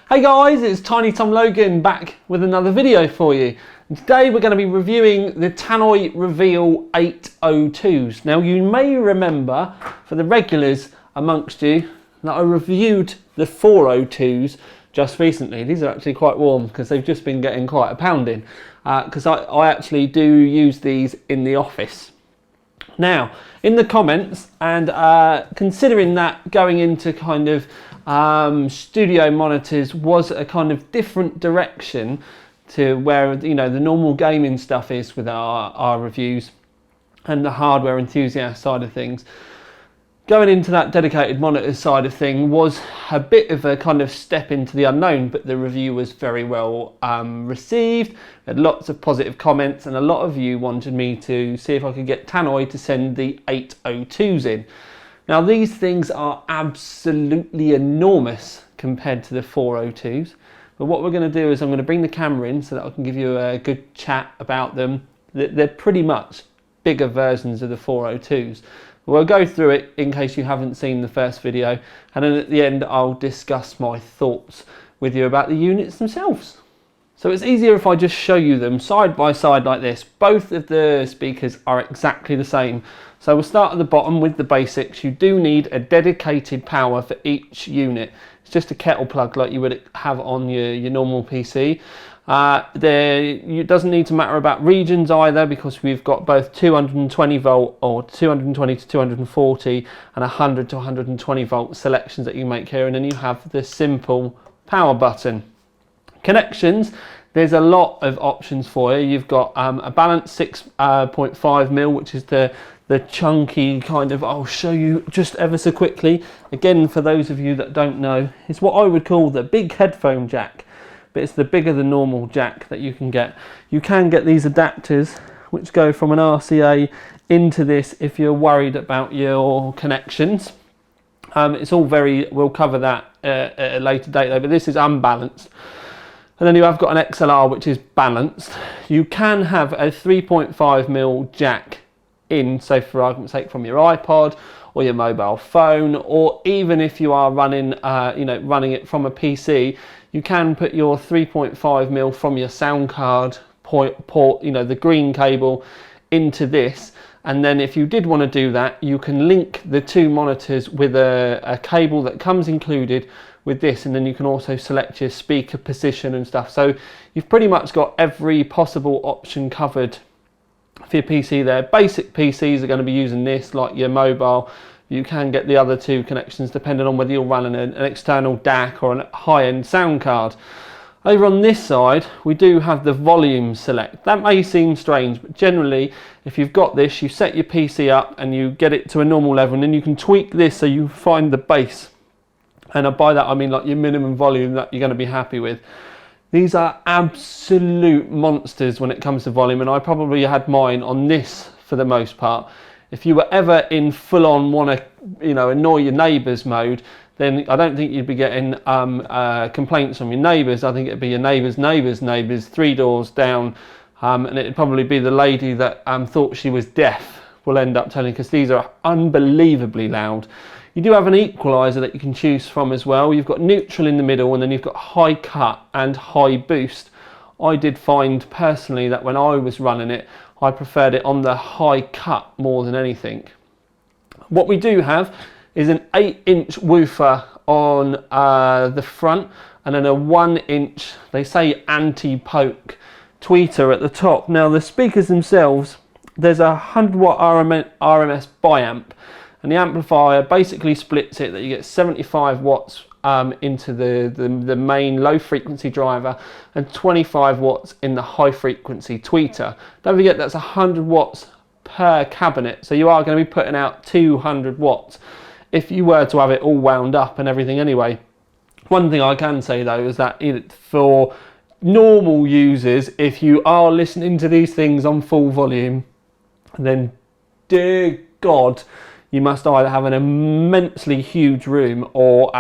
Hey guys, it's Tiny Tom Logan back with another video for you. And today we're going to be reviewing the Tannoy Reveal 802s. Now you may remember, for the regulars amongst you, that I reviewed the 402s just recently. These are actually quite warm because they've just been getting quite a pounding, because I actually do use these in the office. Now, in the comments, and considering that going into kind of studio monitors was a kind of different direction to where, you know, the normal gaming stuff is with our reviews and the hardware enthusiast side of things, going into that dedicated monitor side of thing was a bit of a kind of step into the unknown, but the review was very well received. Had lots of positive comments, and a lot of you wanted me to see if I could get Tannoy to send the 802s in. Now these things are absolutely enormous compared to the 402s, but what we're going to do is I'm going to bring the camera in so that I can give you a good chat about them. They're pretty much bigger versions of the 402s. We'll go through it in case you haven't seen the first video, and then at the end I'll discuss my thoughts with you about the units themselves. So it's easier if I just show you them side by side like this. Both of the speakers are exactly the same. So we'll start at the bottom with the basics. You do need a dedicated power for each unit. It's just a kettle plug like you would have on your normal PC. It doesn't need to matter about regions either, because we've got both 220 volt or 220 to 240 and 100 to 120 volt selections that you make here, and then you have the simple power button. Connections, there's a lot of options for you. You've got a balanced 6.5mm, which is the chunky kind of, I'll show you just ever so quickly. Again, for those of you that don't know, it's what I would call the big headphone jack, but it's the bigger than normal jack that you can get. You can get these adapters which go from an RCA into this if you're worried about your connections. It's all we'll cover that at a later date though, but this is unbalanced. And then you have got an XLR which is balanced. You can have a 3.5mm jack in, so for argument's sake, from your iPod or your mobile phone, or even if you are running running it from a PC, you can put your 3.5mm from your sound card port, the green cable, into this. And then if you did want to do that, you can link the two monitors with a cable that comes included with this, and then you can also select your speaker position and stuff. So you've pretty much got every possible option covered for your PC there. Basic PCs are going to be using this, like your mobile. You can get the other two connections depending on whether you're running an external DAC or a high-end sound card. Over on this side, we do have the volume select. That may seem strange, but generally, if you've got this, you set your PC up and you get it to a normal level, and then you can tweak this so you find the bass. And by that I mean like your minimum volume that you're going to be happy with. These are absolute monsters when it comes to volume, and I probably had mine on this for the most part. If you were ever in full-on want to, annoy your neighbours mode, then I don't think you'd be getting complaints from your neighbours. I think it'd be your neighbours, 3 doors down, and it'd probably be the lady that thought she was deaf will end up telling, because these are unbelievably loud. You do have an equalizer that you can choose from as well. You've got neutral in the middle, and then you've got high cut and high boost. I did find personally that when I was running it, I preferred it on the high cut more than anything. What we do have is an 8-inch woofer on the front, and then a 1-inch, they say anti-poke tweeter at the top. Now the speakers themselves, there's a 100 watt RMS biamp, and the amplifier basically splits it that you get 75 watts into the main low frequency driver and 25 watts in the high frequency tweeter. Don't forget that's 100 watts per cabinet, so you are going to be putting out 200 watts if you were to have it all wound up and everything anyway. One thing I can say though is that for normal users, if you are listening to these things on full volume, then dear God, you must either have an immensely huge room or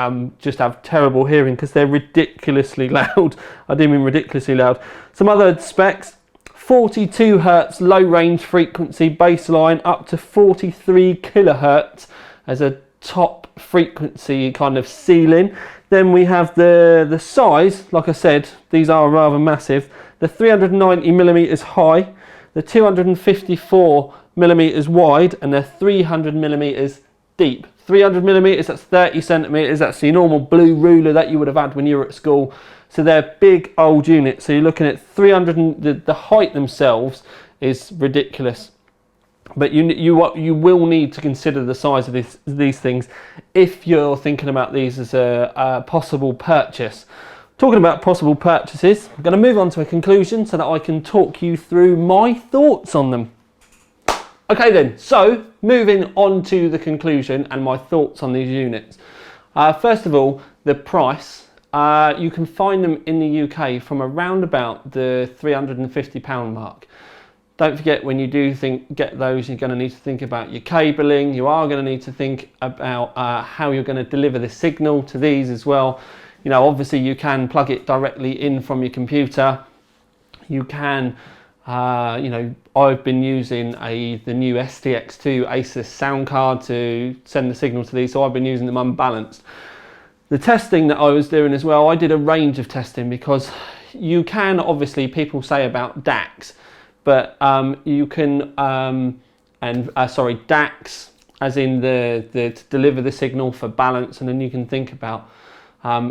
just have terrible hearing, because they're ridiculously loud. I do mean ridiculously loud. Some other specs: 42 Hz low range frequency baseline, up to 43 kilohertz as a top frequency kind of ceiling. Then we have the size, like I said, these are rather massive. The 390 millimeters high, the 254 millimeters wide, and they're 300 millimeters deep. 300 millimeters, that's 30 centimeters. That's the normal blue ruler that you would have had when you were at school. So they're big old units. So you're looking at 300, and the height themselves is ridiculous. But you will need to consider the size of these things if you're thinking about these as a possible purchase. Talking about possible purchases, I'm going to move on to a conclusion so that I can talk you through my thoughts on them. Okay then, so moving on to the conclusion and my thoughts on these units. First of all, the price. You can find them in the UK from around about the £350 mark. Don't forget, when you do get those, you're going to need to think about your cabling. You are going to need to think about how you're going to deliver the signal to these as well. You know, obviously you can plug it directly in from your computer. You can, you know, I've been using the new STX2 Asus sound card to send the signal to these, so I've been using them unbalanced. The testing that I was doing as well, I did a range of testing, because you can, obviously, people say about DACs, but you can, DACs, as in to deliver the signal for balance, and then you can think about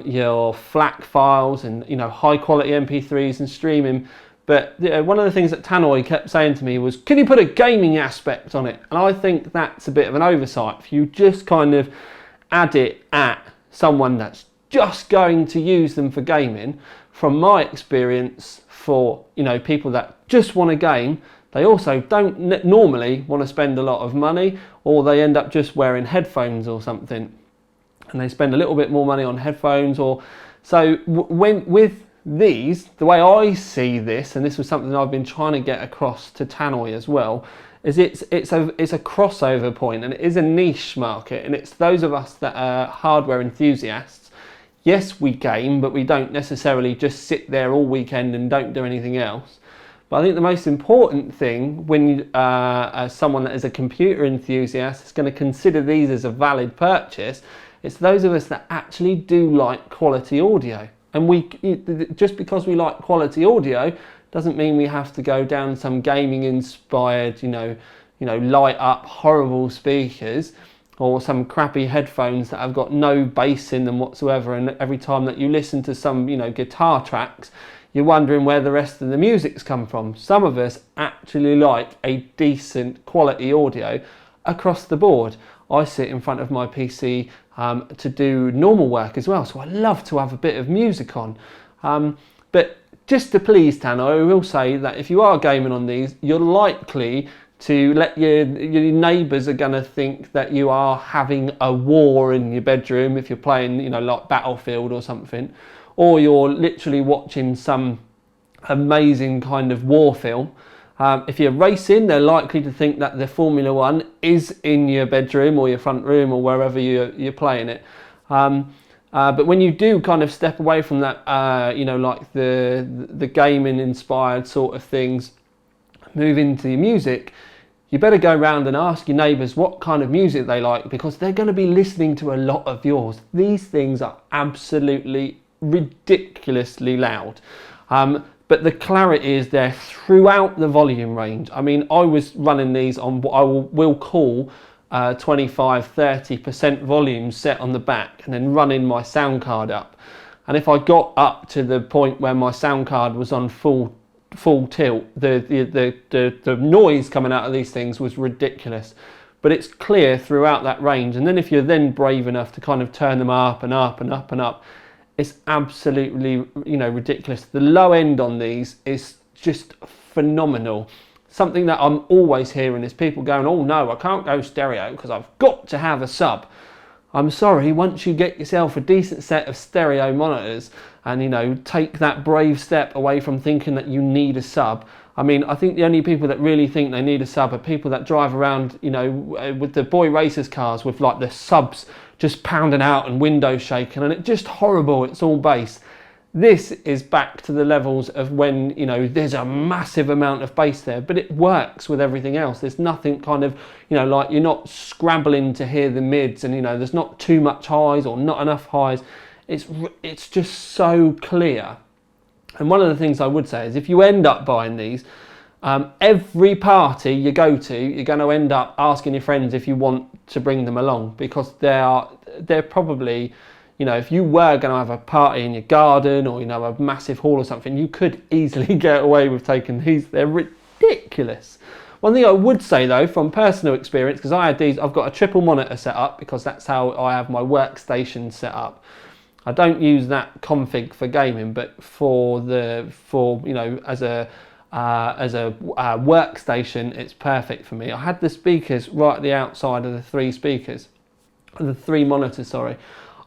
your FLAC files and, you know, high quality MP3s and streaming. But one of the things that Tannoy kept saying to me was, can you put a gaming aspect on it? And I think that's a bit of an oversight. If you just kind of add it at someone that's just going to use them for gaming, from my experience, for, you know, people that just want a game, they also don't normally want to spend a lot of money, or they end up just wearing headphones or something, and they spend a little bit more money on headphones. Or so with these, the way I see this, and this was something I've been trying to get across to Tannoy as well, is it's a crossover point, and it is a niche market, and it's those of us that are hardware enthusiasts. Yes, we game, but we don't necessarily just sit there all weekend and don't do anything else. But I think the most important thing when as someone that is a computer enthusiast is going to consider these as a valid purchase, it's those of us that actually do like quality audio. And just because we like quality audio doesn't mean we have to go down some gaming inspired, you know, light up horrible speakers, or some crappy headphones that have got no bass in them whatsoever, and every time that you listen to some, you know, guitar tracks, you're wondering where the rest of the music's come from. Some of us actually like a decent quality audio across the board. I sit in front of my PC to do normal work as well, so I love to have a bit of music on. But just to please Tannoy, I will say that if you are gaming on these, you're likely to let your neighbours are going to think that you are having a war in your bedroom if you're playing, you know, like Battlefield or something, or you're literally watching some amazing kind of war film. If you're racing, they're likely to think that the Formula One is in your bedroom or your front room or wherever you're playing it. But when you do kind of step away from that, you know, like the gaming inspired sort of things, move into your music, you better go around and ask your neighbours what kind of music they like, because they're going to be listening to a lot of yours. These things are absolutely ridiculously loud. But the clarity is there throughout the volume range. I mean, I was running these on what I will call 25-30% volume set on the back, and then running my sound card up. And if I got up to the point where my sound card was on full tilt, the noise coming out of these things was ridiculous. But it's clear throughout that range. And then if you're then brave enough to kind of turn them up and up and up and up, it's absolutely, you know, ridiculous. The low end on these is just phenomenal. Something that I'm always hearing is people going, oh no, I can't go stereo because I've got to have a sub. I'm sorry, once you get yourself a decent set of stereo monitors and, you know, take that brave step away from thinking that you need a sub. I mean, I think the only people that really think they need a sub are people that drive around, you know, with the boy racers cars with like the subs just pounding out and windows shaking, and it's just horrible. It's all bass. This is back to the levels of when, you know, there's a massive amount of bass there, but it works with everything else. There's nothing kind of, you know, like you're not scrabbling to hear the mids, and, you know, there's not too much highs or not enough highs. it's just so clear. And one of the things I would say is if you end up buying these, every party you go to, you're going to end up asking your friends if you want to bring them along, because they're probably, you know, if you were going to have a party in your garden or, you know, a massive hall or something, you could easily get away with taking these. They're ridiculous. One thing I would say though, from personal experience, because I had these, I've got a triple monitor set up because that's how I have my workstation set up. I don't use that config for gaming, but for you know, as a workstation, it's perfect for me. I had the speakers right at the outside of the three monitors, sorry.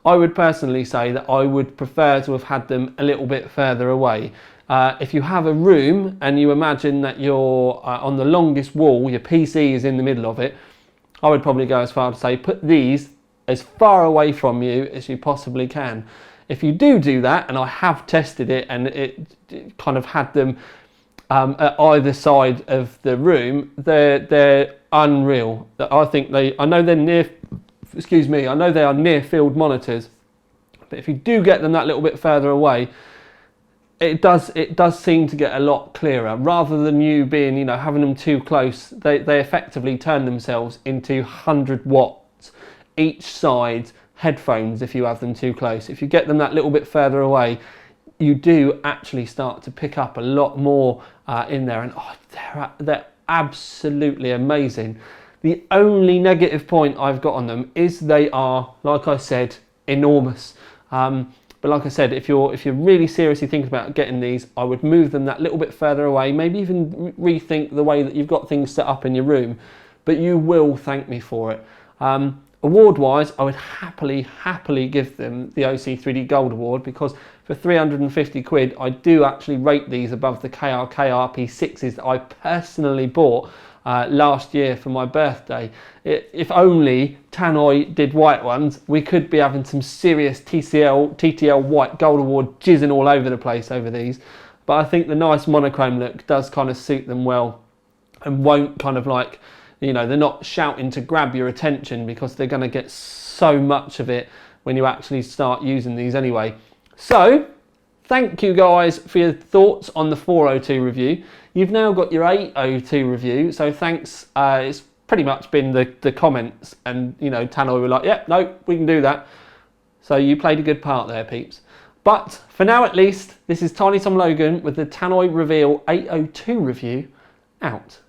I would personally say that I would prefer to have had them a little bit further away. If you have a room and you imagine that you're on the longest wall, your PC is in the middle of it, I would probably go as far to say put these as far away from you as you possibly can. If you do that, and I have tested it, and it kind of had them at either side of the room, they're unreal. I think I know they're near, excuse me, I know they are near field monitors, but if you do get them that little bit further away, it does seem to get a lot clearer, rather than you being, you know, having them too close. They effectively turn themselves into 100 watts each side headphones if you have them too close. If you get them that little bit further away, you do actually start to pick up a lot more in there, and they're absolutely amazing. The only negative point I've got on them is they are, like I said, enormous. But like I said, if you're really seriously thinking about getting these, I would move them that little bit further away, maybe even rethink the way that you've got things set up in your room, but you will thank me for it. Award-wise, I would happily give them the OC3D Gold Award, because for 350 quid, I do actually rate these above the KRK RP6s that I personally bought last year for my birthday. If only Tannoy did white ones, we could be having some serious TTL white Gold Award jizzing all over the place over these. But I think the nice monochrome look does kind of suit them well, and won't kind of like, you know, they're not shouting to grab your attention, because they're going to get so much of it when you actually start using these anyway. So, thank you guys for your thoughts on the 402 review. You've now got your 802 review, so thanks. It's pretty much been the comments, and, you know, Tannoy were like, yeah, no, we can do that. So you played a good part there, peeps. But for now at least, this is Tiny Tom Logan with the Tannoy Reveal 802 review out.